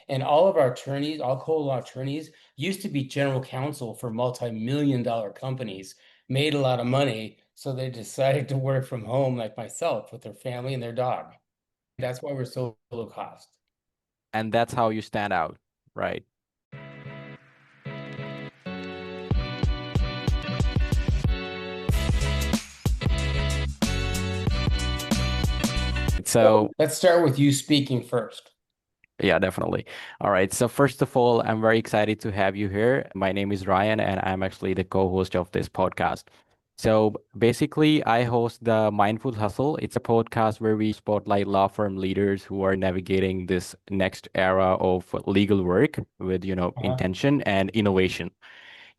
And all of our attorneys, all coal law attorneys, used to be general counsel for multi-million-dollar companies, made a lot of money, so they decided to work from home like myself with their family and their dog. That's why we're so low cost. And that's how you stand out, right? So So let's start with you speaking first. yeah, definitely. All right. So first of all, I'm very excited to have you here. My name is Ryan, and I'm actually the co-host of this podcast. So basically, I host the Mindful Hustle. It's a podcast where we spotlight law firm leaders who are navigating this next era of legal work with, Uh-huh. intention and innovation.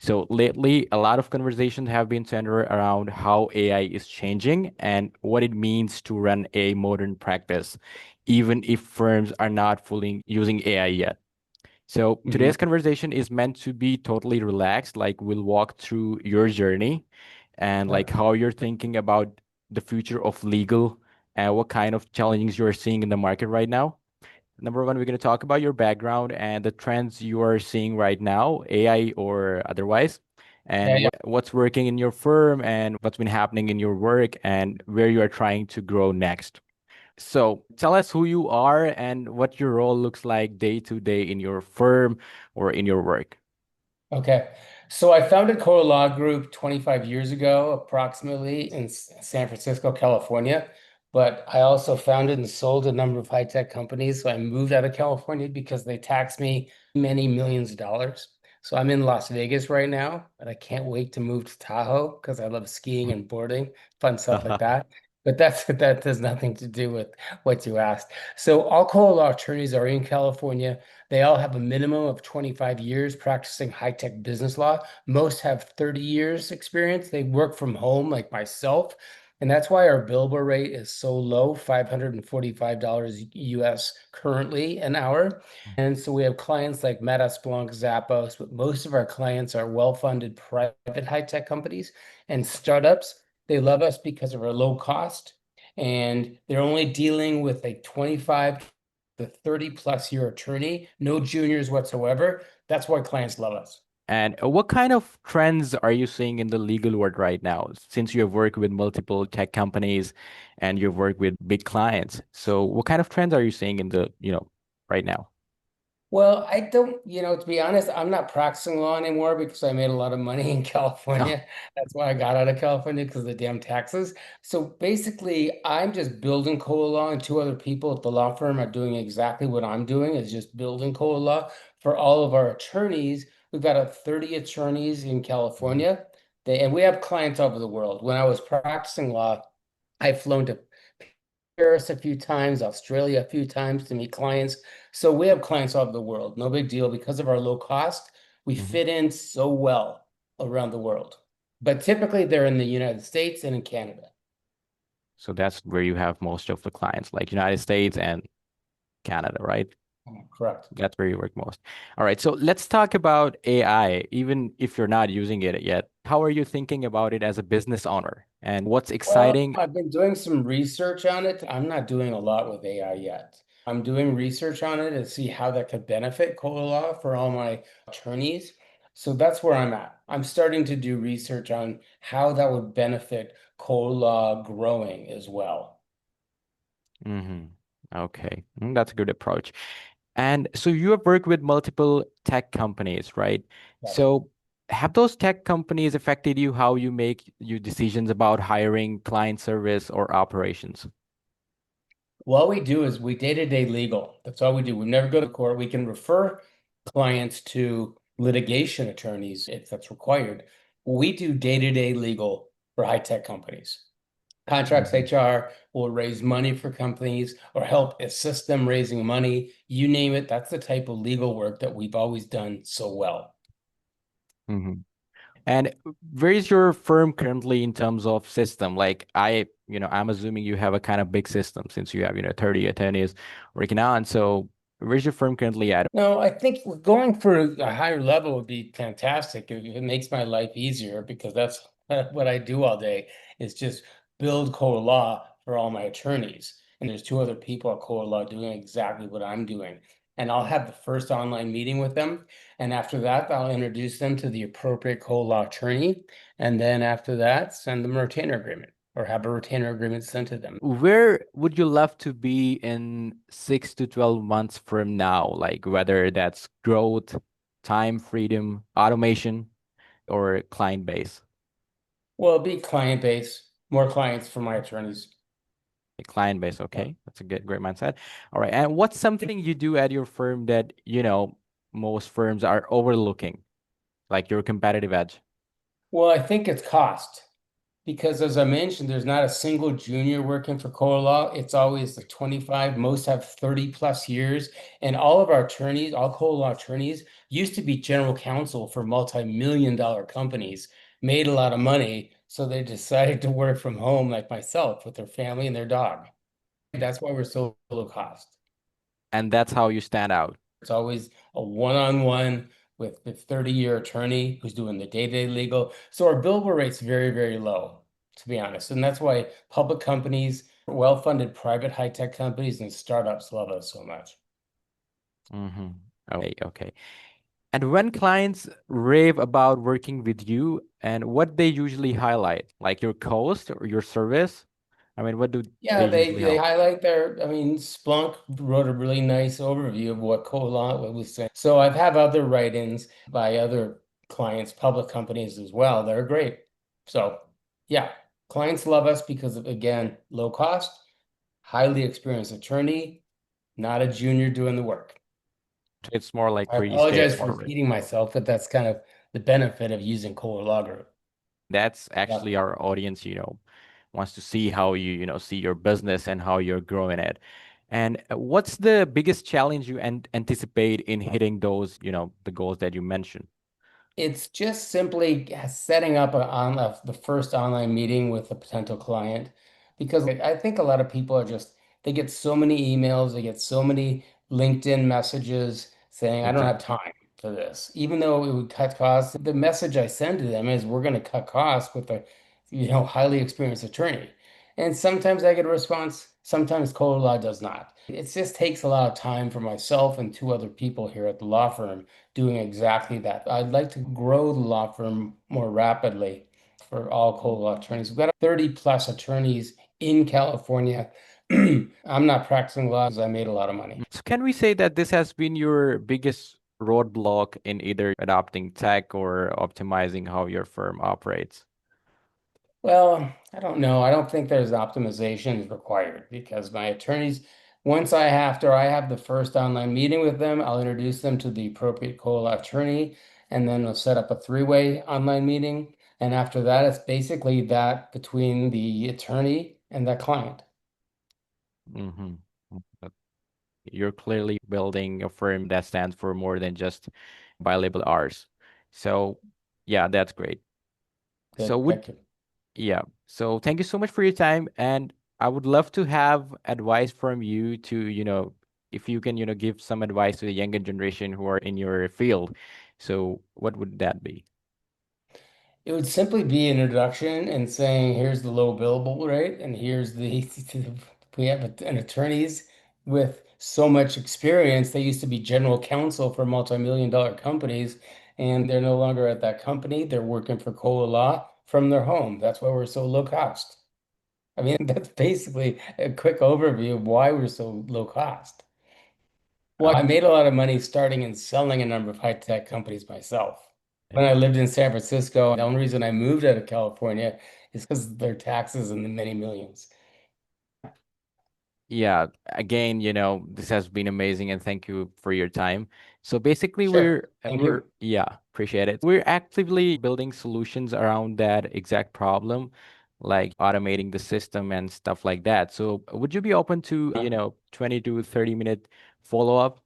So lately, a lot of conversations have been centered around how AI is changing and what it means to run a modern practice, even if firms are not fully using AI yet. So Mhm. today's conversation is meant to be totally relaxed. Like we'll walk through your journey and like Yeah. how you're thinking about the future of legal and what kind of challenges you're seeing in the market right now. Number one, we're going to talk about your background and the trends you are seeing right now, AI or otherwise, Yeah, and yeah. what's working in your firm and what's been happening in your work and where you are trying to grow next. So tell us who you are and what your role looks like day to day in your firm or in your work. Okay. So I founded Kohler Law Group 25 years ago, approximately in San Francisco, California. But I also founded and sold a number of high-tech companies. So I moved out of California because they tax me many millions of dollars. So I'm in Las Vegas right now, but I can't wait to move to Tahoe because I love skiing and boarding, fun stuff like that. But that has nothing to do with what you asked. So all Kohler Law attorneys are in California. They all have a minimum of 25 years practicing high-tech business law. Most have 30 years experience. They work from home like myself. And that's why our billable rate is so low, $545 US currently an hour. And so we have clients like Meta, Splunk, Zappos, but most of our clients are well-funded private high-tech companies and startups. They love us because of our low cost, and they're only dealing with a 25 the 30 plus year attorney, no juniors whatsoever. That's why clients love us. And what kind of trends are you seeing in the legal world right now? Since you have worked with multiple tech companies and you've worked with big clients. So what kind of trends are you seeing in the, right now? Well, I don't, to be honest, I'm not practicing law anymore because I made a lot of money in California. That's why I got out of California because of the damn taxes. So basically, I'm just building COLA law, and two other people at the law firm are doing exactly what I'm doing, is just building COLA law for all of our attorneys. We've got 30 attorneys in Mhm. California. And we have clients all over the world. When I was practicing law, I've flown to Paris a few times, Australia a few times to meet clients. So we have clients all over the world. No big deal. Because of our low cost, we Mhm. fit in so well around the world. But typically they're in the United States and in Canada. So that's where you have most of the clients, like United States and Canada, right? Correct. That's where you work most. All right. So let's talk about AI, even if you're not using it yet. How are you thinking about it as a business owner? And what's Well, exciting? I've been doing some research on it. I'm not doing a lot with AI yet. I'm doing research on it to see how that could benefit COLA law for all my attorneys. So that's where I'm at. I'm starting to do research on how that would benefit COLA law growing as well. Hmm. Okay. That's a good approach. And so you have worked with multiple tech companies, right? Yes. So have those tech companies affected you how you make your decisions about hiring, client service, or operations? What we do is we day-to-day legal. That's all we do. We never go to court. We can refer clients to litigation attorneys if that's required. We do day-to-day legal for high-tech companies. Contracts Hmm. HR will raise money for companies or help assist them raising money. You name it, that's the type of legal work that we've always done so well. Hmm. And where is your firm currently in terms of system? Like I'm assuming you have a kind of big system since you have, 30 attorneys working on. So where's your firm currently at? No, I think going for a higher level would be fantastic. It makes my life easier because that's what I do all day is just build core law for all my attorneys. And there's two other people at core law doing exactly what I'm doing. and I'll have the first online meeting with them. And after that, I'll introduce them to the appropriate co-law attorney. And then after that, send them a retainer agreement or have a retainer agreement sent to them. Where would you love to be in 6 to 12 months from now? Like whether that's growth, time freedom, automation, or client base? Well, it'll be client base, more clients for my attorneys. Client base, Yeah. okay. That's a great mindset. All right. And what's something you do at your firm that, most firms are overlooking, like your competitive edge? Well, I think it's cost. Because as I mentioned, there's not a single junior working for Kohler Law. It's always the 25, most have 30 plus years. And all of our attorneys, all Kohler Law attorneys, used to be general counsel for multi-million dollar companies, made a lot of money. So they decided to work from home like myself with their family and their dog. That's why we're so low cost. And that's how you stand out. It's always a one-on-one with the 30-year attorney who's doing the day-to-day legal. So our billable rate's very, very low, to be honest. And that's why public companies, well-funded private high-tech companies and startups love us so much. Mm-hmm. Okay, okay. And when clients rave about working with you, and what they usually highlight, like your cost or your service? I mean, what do they Yeah, usually they highlight? highlight their, I mean, Splunk wrote a really nice overview of what Colon was saying. So I've had other write-ins by other clients, public companies as well. They're great. So yeah, clients love us because of, again, low cost, highly experienced attorney, not a junior doing the work. It's more like I pretty apologize for straightforward. repeating myself, but that's kind of the benefit of using Kohler Law Group. That's Yeah. actually our audience, wants to see how you see your business and how you're growing it. And what's the biggest challenge you anticipate in hitting those, the goals that you mentioned? It's just simply setting up the first online meeting with a potential client because I think a lot of people are just, they get so many emails, they get so many LinkedIn messages saying, I don't have Exactly. time for this. Even though it would cut costs, the message I send to them is we're going to cut costs with a, highly experienced attorney. And sometimes I get a response, sometimes Kohler Law does not. It just takes a lot of time for myself and two other people here at the law firm doing exactly that. I'd like to grow the law firm more rapidly for all co-law attorneys. We've got 30 plus attorneys in California. I'm not practicing law because I made a lot of money. So can we say that this has been your biggest roadblock in either adopting tech or optimizing how your firm operates? Well, I don't know. I don't think there's optimization required because my attorneys, once after I have the first online meeting with them, I'll introduce them to the appropriate co-law attorney, and then we'll set up a three-way online meeting. And after that, it's basically that between the attorney and the client. Mm-hmm. You're clearly building a firm that stands for more than just bilingual R's. So, yeah, that's great. So Good, would thank you. Yeah. So thank you so much for your time. And I would love to have advice from you to, if you can, give some advice to the younger generation who are in your field. So what would that be? It would simply be an introduction and saying, here's the low billable rate, and here's the we have an attorneys with so much experience. They used to be general counsel for multi-million dollar companies, and they're no longer at that company. They're working for Kohler Law from their home. That's why we're so low cost. I mean, that's basically a quick overview of why we're so low cost. Well, I made a lot of money starting and selling a number of high-tech companies myself. When I lived in San Francisco, the only reason I moved out of California is because of their taxes in the many millions. Yeah, again, this has been amazing and thank you for your time. So basically Sure. we're Thank we're you. yeah, appreciate it. We're actively building solutions around that exact problem, like automating the system and stuff like that. So would you be open to, 20 to 30-minute follow-up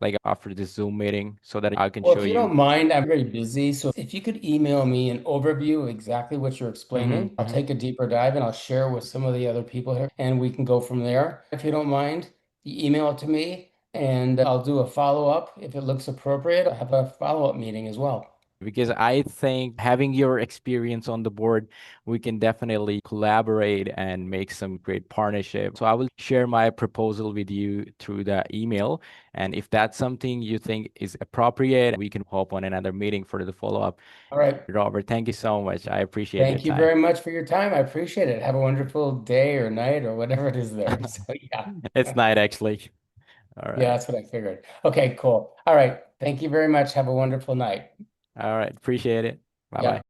like after this Zoom meeting so that I can Well, show if you you? don't mind, I'm very busy. So if you could email me an overview of exactly what you're Mm-hmm, explaining, I'll mm-hmm. take a deeper dive and I'll share with some of the other people here and we can go from there. If you don't mind, you email it to me and I'll do a follow-up. If it looks appropriate, I'll have a follow-up meeting as well. because I think having your experience on the board, we can definitely collaborate and make some great partnership. So I will share my proposal with you through the email. And if that's something you think is appropriate, we can hop on another meeting for the follow-up. All right. Robert, thank you so much. I appreciate your Thank you time. very much for your time. I appreciate it. Have a wonderful day or night or whatever it is there. So yeah. It's night, actually. All Yeah, right. that's what I figured. Okay, cool. All right. Thank you very much. Have a wonderful night. All right. Appreciate it. Bye bye. Yep.